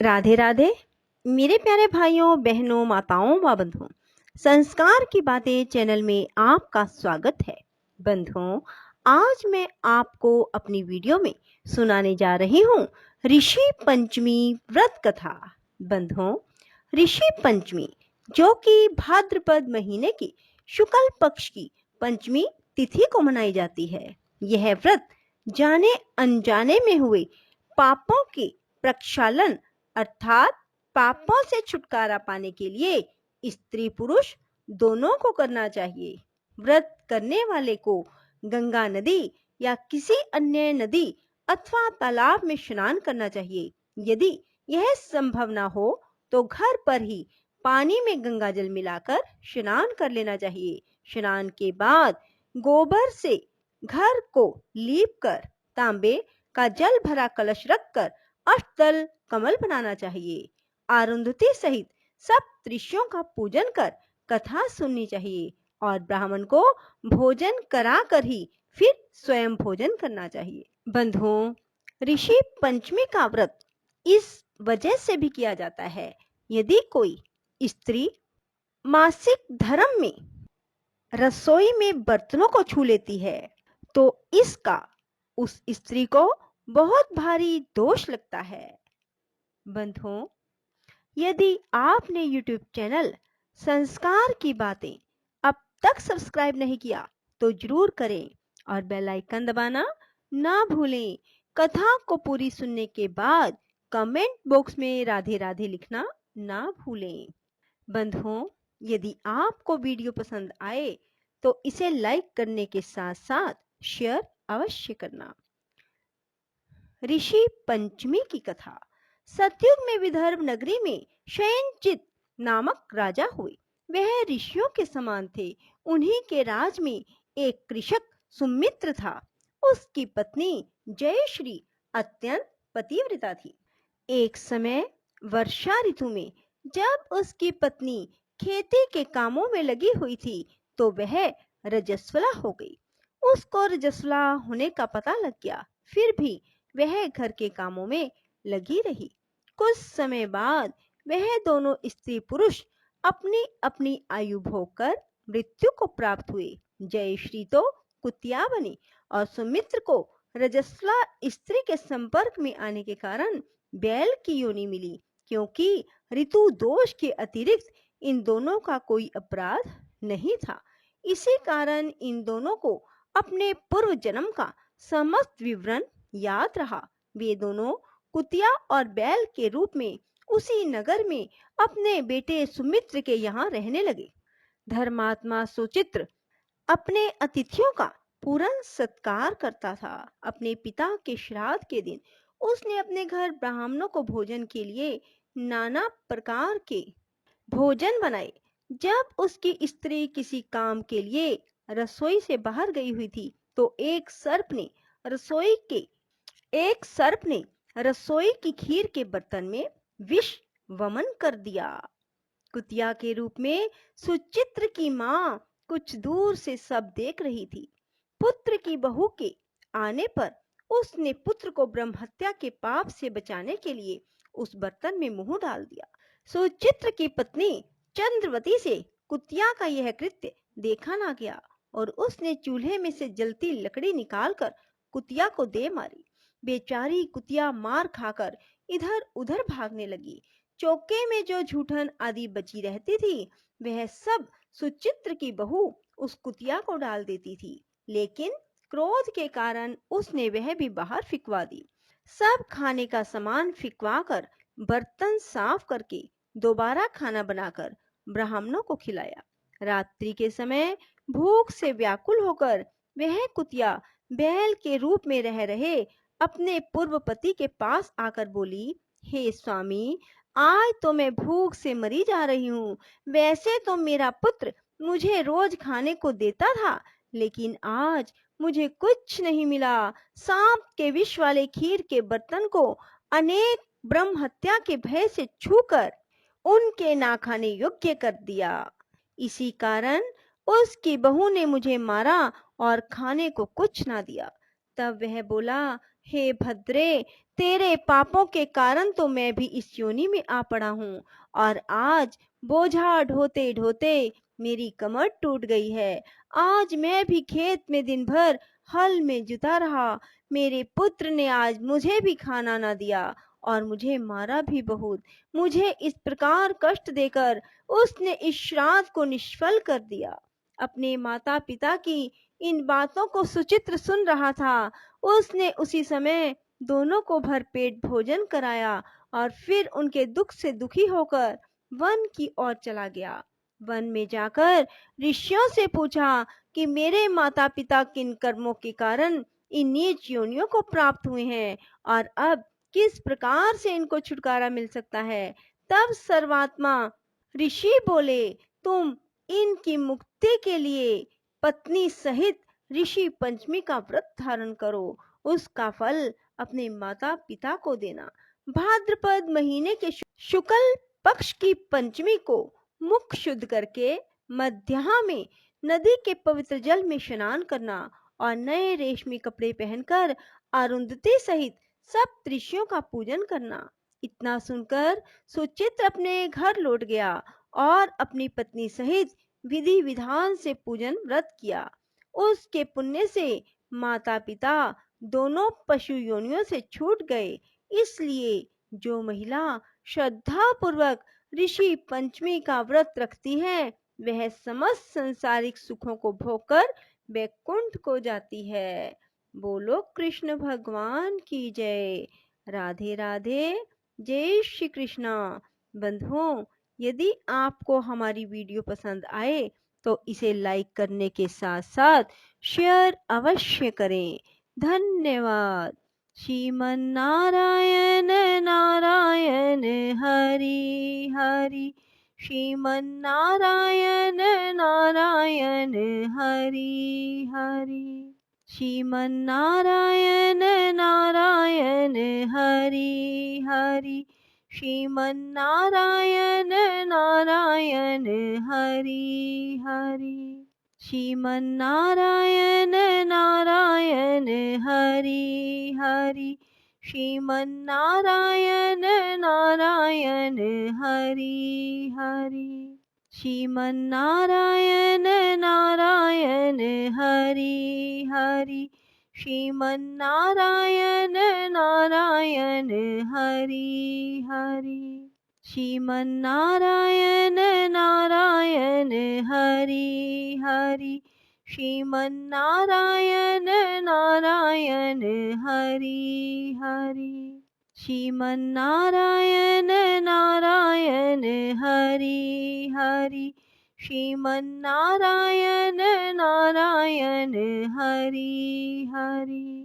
राधे राधे मेरे प्यारे भाइयों बहनों माताओं व बंधुओं, संस्कार की बातें चैनल में आपका स्वागत है। बंधुओं, आज मैं आपको अपनी वीडियो में सुनाने जा रही हूँ ऋषि पंचमी व्रत कथा। बंधुओं, ऋषि पंचमी जो कि भाद्रपद महीने की शुक्ल पक्ष की पंचमी तिथि को मनाई जाती है। यह व्रत जाने अनजाने में हुए पापों के प्रक्षालन अर्थात पापों से छुटकारा पाने के लिए स्त्री पुरुष दोनों को करना चाहिए। व्रत करने वाले को गंगा नदी या किसी अन्य नदी अथवा तालाब में स्नान करना चाहिए। यदि यह संभव ना हो तो घर पर ही पानी में गंगा जल मिलाकर स्नान कर लेना चाहिए। स्नान के बाद गोबर से घर को लीप कर तांबे का जल भरा कलश रखकर अष्टदल कमल बनाना चाहिए। अरुंधति सहित सब ऋषियों का पूजन कर कथा सुननी चाहिए और ब्राह्मण को भोजन कराकर ही फिर स्वयं भोजन करना चाहिए। बंधुओं, ऋषि पंचमी का व्रत इस वजह से भी किया जाता है, यदि कोई स्त्री मासिक धर्म में रसोई में बर्तनों को छू लेती है तो इसका उस स्त्री को बहुत भारी दोष लगता है। बंधुओं, यदि आपने YouTube चैनल संस्कार की बातें अब तक सब्सक्राइब नहीं किया तो जरूर करें और बेल आइकन दबाना ना भूलें। कथा को पूरी सुनने के बाद कमेंट बॉक्स में राधे राधे लिखना ना भूलें। बंधुओं, यदि आपको वीडियो पसंद आए तो इसे लाइक करने के साथ साथ शेयर अवश्य करना। ऋषि पंचमी की कथा। सतयुग में विदर्भ नगरी में शयनचित नामक राजा हुए। वह ऋषियों के समान थे। उन्हीं के राज में एक कृषक सुमित्र था। उसकी पत्नी जयश्री अत्यंत पतिव्रता थी। एक समय वर्षा ऋतु में जब उसकी पत्नी खेती के कामों में लगी हुई थी तो वह रजस्वला हो गई। उसको रजस्वला होने का पता लग गया, फिर भी वह घर के कामों में लगी रही। कुछ समय बाद वह दोनों स्त्री पुरुष अपनी अपनी आयु भोग कर मृत्यु को प्राप्त हुए। जयश्री तो कुतिया बनी और सुमित्र को रजस्वला स्त्री के संपर्क में आने के कारण बैल की योनि मिली, क्योंकि ऋतु दोष के अतिरिक्त इन दोनों का कोई अपराध नहीं था। इसी कारण इन दोनों को अपने पूर्व जन्म का समस्त विवरण याद रहा। वे दोनों कुतिया और बैल के रूप में उसी नगर में अपने बेटे सुमित्र के यहाँ रहने लगे। धर्मात्मा सुचित्र अपने अतिथियों का पूर्ण सत्कार करता था। अपने पिता के श्राद्ध के दिन उसने अपने घर ब्राह्मणों को भोजन के लिए नाना प्रकार के भोजन बनाए। जब उसकी स्त्री किसी काम के लिए रसोई से बाहर गई हुई थी तो एक सर्प ने रसोई की खीर के बर्तन में विष वमन कर दिया। कुतिया के रूप में सुचित्र की मां कुछ दूर से सब देख रही थी। पुत्र की बहू के आने पर उसने पुत्र को ब्रह्महत्या के पाप से बचाने के लिए उस बर्तन में मुंह डाल दिया। सुचित्र की पत्नी चंद्रवती से कुतिया का यह कृत्य देखा ना गया और उसने चूल्हे में से जलती लकड़ी निकालकर कुतिया को दे मारी। बेचारी कुतिया मार खाकर इधर उधर भागने लगी। चौके में जो जूठन आदि बची रहती थी वह सब सुचित्र की बहू उस कुतिया को डाल देती थी, लेकिन क्रोध के कारण उसने वह भी बाहर फिकवा दी। सब खाने का सामान फिकवा कर बर्तन साफ करके दोबारा खाना बनाकर ब्राह्मणों को खिलाया। रात्रि के समय भूख से व्याकुल होकर वह कुतिया बैल के रूप में रह रहे अपने पूर्व पति के पास आकर बोली, हे स्वामी, आज तो मैं भूख से मरी जा रही हूँ। वैसे तो मेरा पुत्र मुझे रोज खाने को देता था, लेकिन आज मुझे कुछ नहीं मिला। सांप के विष वाले खीर के बर्तन को अनेक ब्रह्म हत्या के भय से छूकर उनके ना खाने योग्य कर दिया। इसी कारण उसकी बहू ने मुझे मारा और खाने को कुछ ना दिया। तब वह बोला, हे भद्रे, तेरे पापों के कारण तो मैं भी इस योनि में आ पड़ा हूँ और आज बोझा ढोते ढोते मेरी कमर टूट गई है। आज मैं भी खेत में दिन भर हल में जुता रहा। मेरे पुत्र ने आज मुझे भी खाना ना दिया और मुझे मारा भी बहुत। मुझे इस प्रकार कष्ट देकर उसने इस श्राद्ध को निष्फल कर दिया। अपने माता पिता की इन बातों को सुचित्र सुन रहा था। उसने उसी समय दोनों को भरपेट भोजन कराया और फिर उनके दुख से दुखी होकर वन की ओर चला गया। वन में जाकर ऋषियों से पूछा कि मेरे माता पिता किन कर्मों के कारण इन नीच योनियों को प्राप्त हुए हैं और अब किस प्रकार से इनको छुटकारा मिल सकता है। तब सर्वात्मा ऋषि बोले, तुम इनकी मुक्ति के लिए पत्नी सहित ऋषि पंचमी का व्रत धारण करो। उसका फल अपने माता पिता को देना। भाद्रपद महीने के शुक्ल पक्ष की पंचमी को मुख शुद्ध करके मध्याह्न में नदी के पवित्र जल में स्नान करना और नए रेशमी कपड़े पहनकर अरुंधति सहित सब ऋषियों का पूजन करना। इतना सुनकर सुचित्र अपने घर लौट गया और अपनी पत्नी सहित विधि विधान से पूजन व्रत किया। उसके पुण्य से माता पिता दोनों पशु योनियों से छूट गए। इसलिए जो महिला श्रद्धा पूर्वक ऋषि पंचमी का व्रत रखती है वह समस्त संसारिक सुखों को भोगकर वैकुंठ को जाती है। बोलो कृष्ण भगवान की जय। राधे राधे। जय श्री कृष्णा। बंधुओं, यदि आपको हमारी वीडियो पसंद आए तो इसे लाइक करने के साथ साथ शेयर अवश्य करें। धन्यवाद। श्रीमन नारायण नारायण हरि हरि। श्रीमन नारायण नारायण हरि हरि। श्रीमन नारायण नारायण हरि हरि। श्रीमन नारायण नारायण हरि हरि। श्रीमन नारायण नारायण हरि हरि। श्रीमन नारायण नारायण हरि हरि। श्रीमन नारायण नारायण हरि हरि। श्रीमन नारायण नारायण हरि हरि। श्रीमन नारायण नारायण हरि हरि। श्रीमन नारायण नारायण हरि हरि। श्रीमन नारायण नारायण हरि हरि। श्रीमन नारायण नारायण हरि हरि।